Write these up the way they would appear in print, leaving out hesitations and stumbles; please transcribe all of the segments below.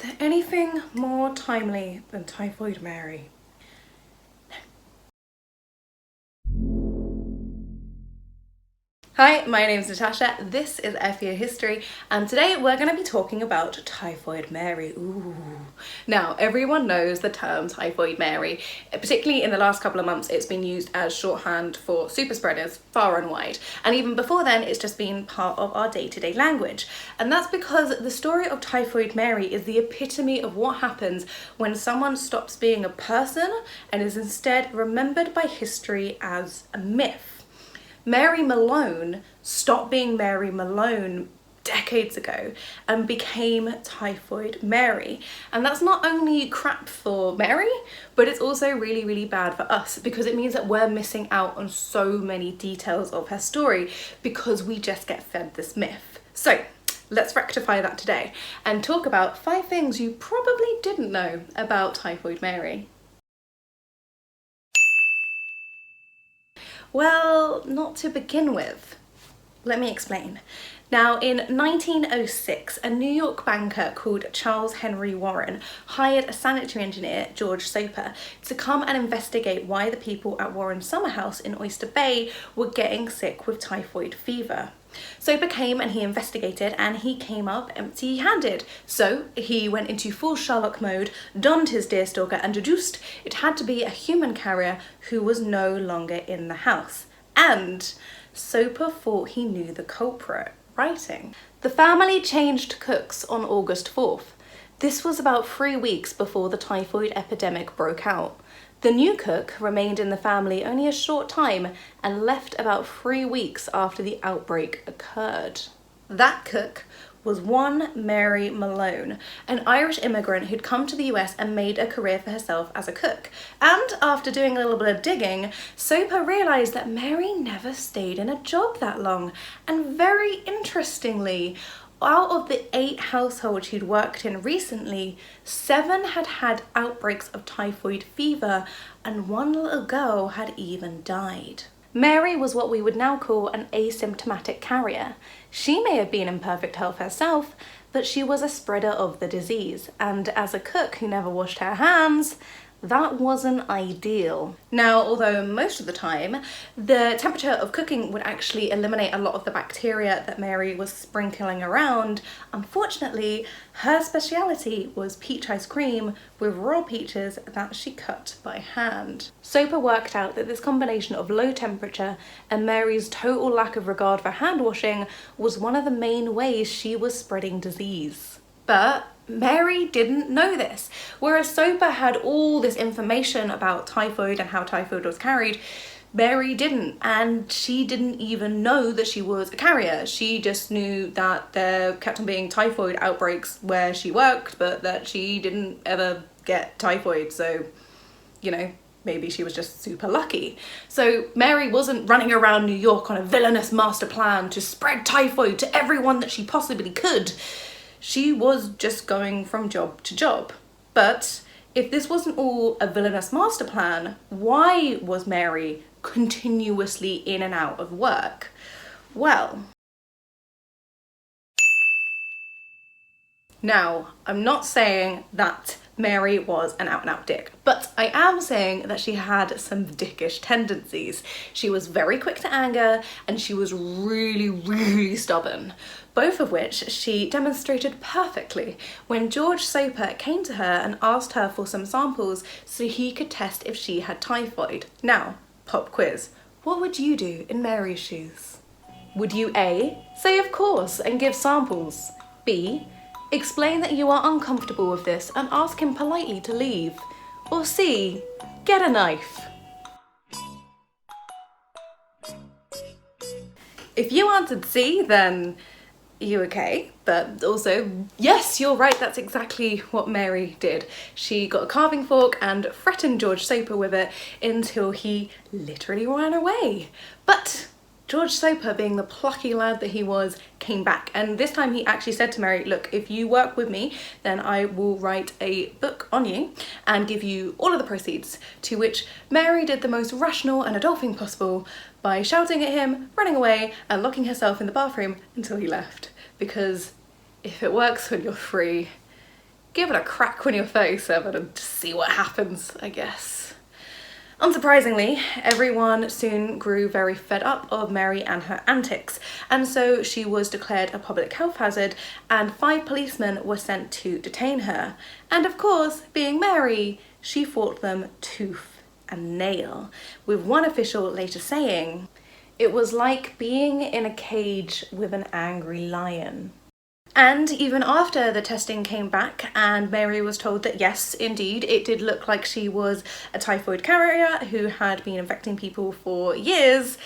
there anything more timely than Typhoid Mary? Hi, my name is Natasha, this is FEO History, and today we're going to be talking about Typhoid Mary. Ooh. Now, everyone knows the term Typhoid Mary. Particularly in the last couple of months, it's been used as shorthand for super spreaders far and wide. And even before then, it's just been part of our day-to-day language. And that's because the story of Typhoid Mary is the epitome of what happens when someone stops being a person and is instead remembered by history as a myth. Mary Malone stopped being Mary Malone decades ago and became Typhoid Mary. And that's not only crap for Mary, but it's also really, really bad for us because it means that we're missing out on so many details of her story because we just get fed this myth. So let's rectify that today and talk about 5 things you probably didn't know about Typhoid Mary. Well, not to begin with. Let me explain. Now, in 1906, a New York banker called Charles Henry Warren hired a sanitary engineer, George Soper, to come and investigate why the people at Warren's summer house in Oyster Bay were getting sick with typhoid fever. Soper came and he investigated and he came up empty-handed. So he went into full Sherlock mode, donned his deerstalker and deduced it had to be a human carrier who was no longer in the house. And Soper thought he knew the culprit. Writing. The family changed cooks on August 4th. This was about 3 weeks before the typhoid epidemic broke out. The new cook remained in the family only a short time and left about 3 weeks after the outbreak occurred. That cook was one Mary Malone, an Irish immigrant who'd come to the US and made a career for herself as a cook. And after doing a little bit of digging, Soper realised that Mary never stayed in a job that long. And very interestingly, out of the 8 households she'd worked in recently, 7 had had outbreaks of typhoid fever and 1 little girl had even died. Mary was what we would now call an asymptomatic carrier. She may have been in perfect health herself, but she was a spreader of the disease, and as a cook who never washed her hands, that wasn't ideal. Now, although most of the time, the temperature of cooking would actually eliminate a lot of the bacteria that Mary was sprinkling around, unfortunately, her speciality was peach ice cream with raw peaches that she cut by hand. Soper worked out that this combination of low temperature and Mary's total lack of regard for hand washing was one of the main ways she was spreading disease. But Mary didn't know this. Whereas Soper had all this information about typhoid and how typhoid was carried, Mary didn't, and she didn't even know that she was a carrier. She just knew that there kept on being typhoid outbreaks where she worked, but that she didn't ever get typhoid, so, you know, maybe she was just super lucky. So Mary wasn't running around New York on a villainous master plan to spread typhoid to everyone that she possibly could. She was just going from job to job. But if this wasn't all a villainous master plan, why was Mary continuously in and out of work? Well, now, I'm not saying that Mary was an out-and-out dick, but I am saying that she had some dickish tendencies. She was very quick to anger and she was really, really stubborn, both of which she demonstrated perfectly when George Soper came to her and asked her for some samples so he could test if she had typhoid. Now, pop quiz, what would you do in Mary's shoes? Would you A, say of course and give samples? B, explain that you are uncomfortable with this and ask him politely to leave? Or C, get a knife? If you answered C, then you okay, but also, yes, you're right, that's exactly what Mary did. She got a carving fork and threatened George Soper with it until he literally ran away. But George Soper, being the plucky lad that he was, came back, and this time he actually said to Mary, look, if you work with me, then I will write a book on you and give you all of the proceeds, to which Mary did the most rational and adult thing possible by shouting at him, running away, and locking herself in the bathroom until he left. Because if it works when you're free, give it a crack when you're 37 and just see what happens, I guess. Unsurprisingly, everyone soon grew very fed up of Mary and her antics, and so she was declared a public health hazard and 5 policemen were sent to detain her. And of course, being Mary, she fought them tooth and nail, with one official later saying, "It was like being in a cage with an angry lion." And even after the testing came back and Mary was told that yes, indeed, it did look like she was a typhoid carrier who had been infecting people for years,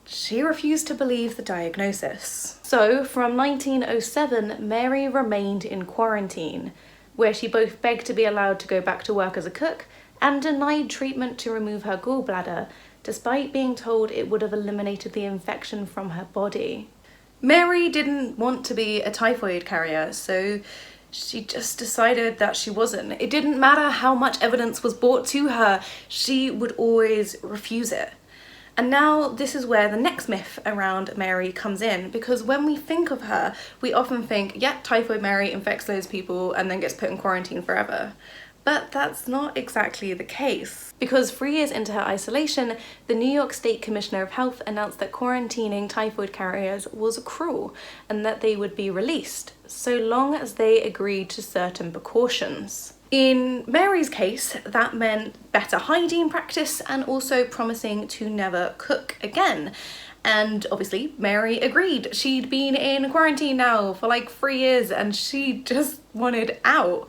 she refused to believe the diagnosis. So from 1907, Mary remained in quarantine, where she both begged to be allowed to go back to work as a cook and denied treatment to remove her gallbladder, despite being told it would have eliminated the infection from her body. Mary didn't want to be a typhoid carrier, so she just decided that she wasn't. It didn't matter how much evidence was brought to her, she would always refuse it. And now this is where the next myth around Mary comes in, because when we think of her, we often think, yeah, Typhoid Mary infects those people and then gets put in quarantine forever. But that's not exactly the case, because 3 years into her isolation, the New York State Commissioner of Health announced that quarantining typhoid carriers was cruel and that they would be released, so long as they agreed to certain precautions. In Mary's case, that meant better hygiene practice and also promising to never cook again. And obviously Mary agreed. She'd been in quarantine now for like 3 years and she just wanted out.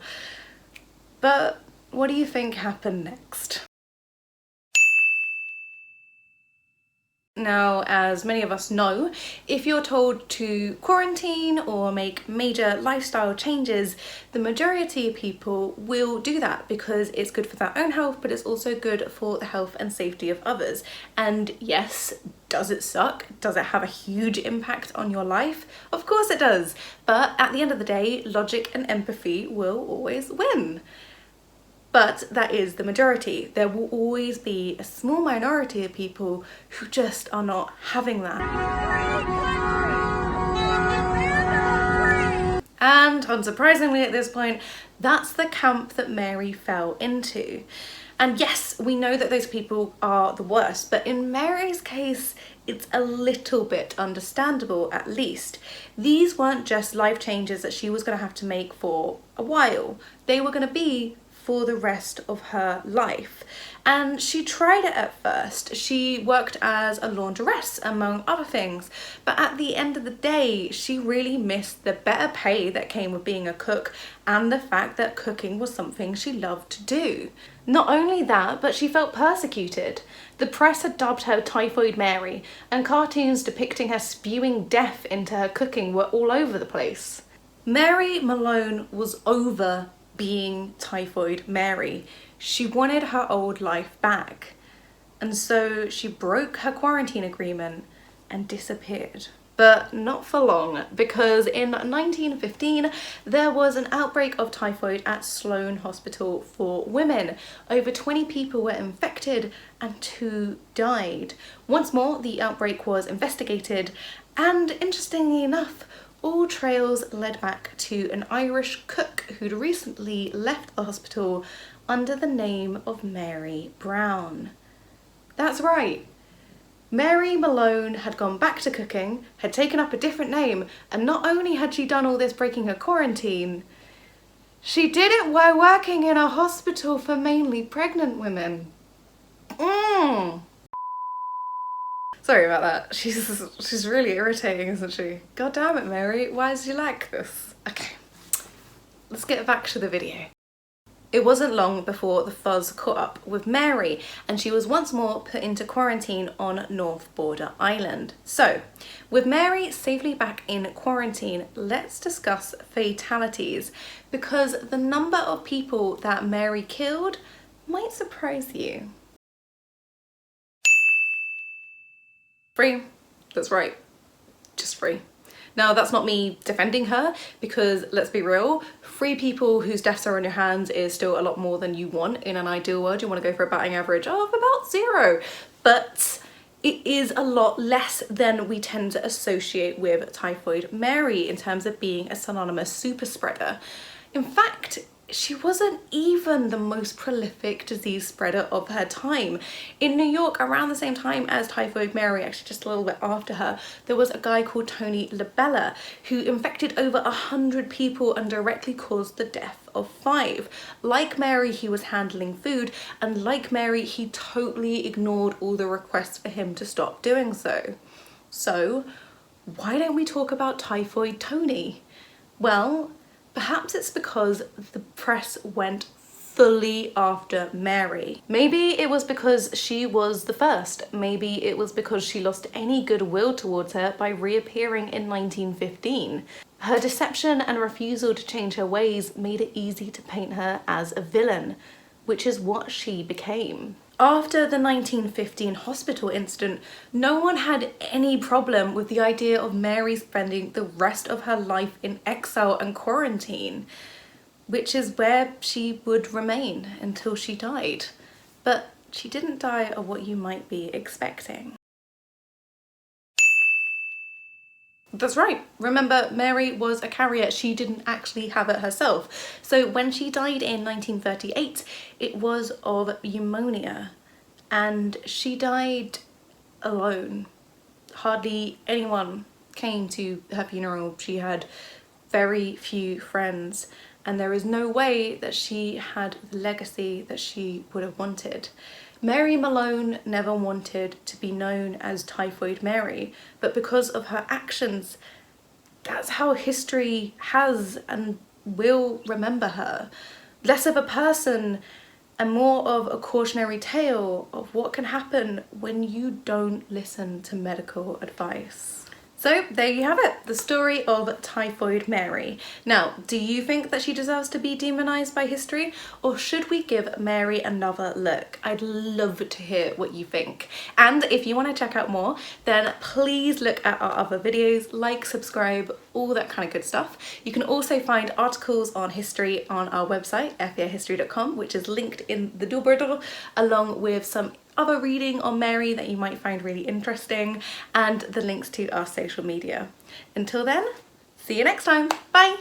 But what do you think happened next? Now, as many of us know, if you're told to quarantine or make major lifestyle changes, the majority of people will do that because it's good for their own health, but it's also good for the health and safety of others. And yes, does it suck? Does it have a huge impact on your life? Of course it does. But at the end of the day, logic and empathy will always win. But that is the majority. There will always be a small minority of people who just are not having that. And unsurprisingly at this point, that's the camp that Mary fell into. And yes, we know that those people are the worst, but in Mary's case, it's a little bit understandable at least. These weren't just life changes that she was going to have to make for a while. They were going to be for the rest of her life. And she tried it at first. She worked as a laundress, among other things, but at the end of the day, she really missed the better pay that came with being a cook and the fact that cooking was something she loved to do. Not only that, but she felt persecuted. The press had dubbed her Typhoid Mary, and cartoons depicting her spewing death into her cooking were all over the place. Mary Malone was over being Typhoid Mary. She wanted her old life back, and so she broke her quarantine agreement and disappeared. But not for long, because in 1915 there was an outbreak of typhoid at Sloan Hospital for women. Over 20 people were infected and 2 died. Once more, the outbreak was investigated, and interestingly enough, all trails led back to an Irish cook who'd recently left the hospital under the name of Mary Brown. That's right. Mary Malone had gone back to cooking, had taken up a different name, and not only had she done all this breaking her quarantine, she did it while working in a hospital for mainly pregnant women. Sorry about that. She's really irritating, isn't she? God damn it, Mary, why is she like this? Okay, let's get back to the video. It wasn't long before the fuzz caught up with Mary and she was once more put into quarantine on North Border Island. So, with Mary safely back in quarantine, let's discuss fatalities, because the number of people that Mary killed might surprise you. 3. That's right, just 3. Now, that's not me defending her, because let's be real, 3 people whose deaths are on your hands is still a lot more than you want. In an ideal world, you want to go for a batting average of about 0. But it is a lot less than we tend to associate with Typhoid Mary in terms of being a synonymous super spreader. In fact, she wasn't even the most prolific disease spreader of her time. In New York, around the same time as Typhoid Mary, actually just a little bit after her, there was a guy called Tony Labella who infected over 100 people and directly caused the death of 5. Like Mary, he was handling food, and like Mary, he totally ignored all the requests for him to stop doing so. So, why don't we talk about Typhoid Tony? Well, perhaps it's because the press went fully after Mary. Maybe it was because she was the first. Maybe it was because she lost any goodwill towards her by reappearing in 1915. Her deception and refusal to change her ways made it easy to paint her as a villain, which is what she became. After the 1915 hospital incident, no one had any problem with the idea of Mary spending the rest of her life in exile and quarantine, which is where she would remain until she died. But she didn't die of what you might be expecting. That's right. Remember, Mary was a carrier. She didn't actually have it herself. So when she died in 1938, it was of pneumonia, and she died alone. Hardly anyone came to her funeral. She had very few friends, and there is no way that she had the legacy that she would have wanted. Mary Malone never wanted to be known as Typhoid Mary, but because of her actions, that's how history has and will remember her. Less of a person and more of a cautionary tale of what can happen when you don't listen to medical advice. So there you have it, the story of Typhoid Mary. Now, do you think that she deserves to be demonized by history, or should we give Mary another look? I'd love to hear what you think. And if you want to check out more, then please look at our other videos, like, subscribe, all that kind of good stuff. You can also find articles on history on our website, fahistory.com, which is linked in the doobly-doo, along with some other reading on Mary that you might find really interesting, and the links to our social media. Until then, see you next time. Bye!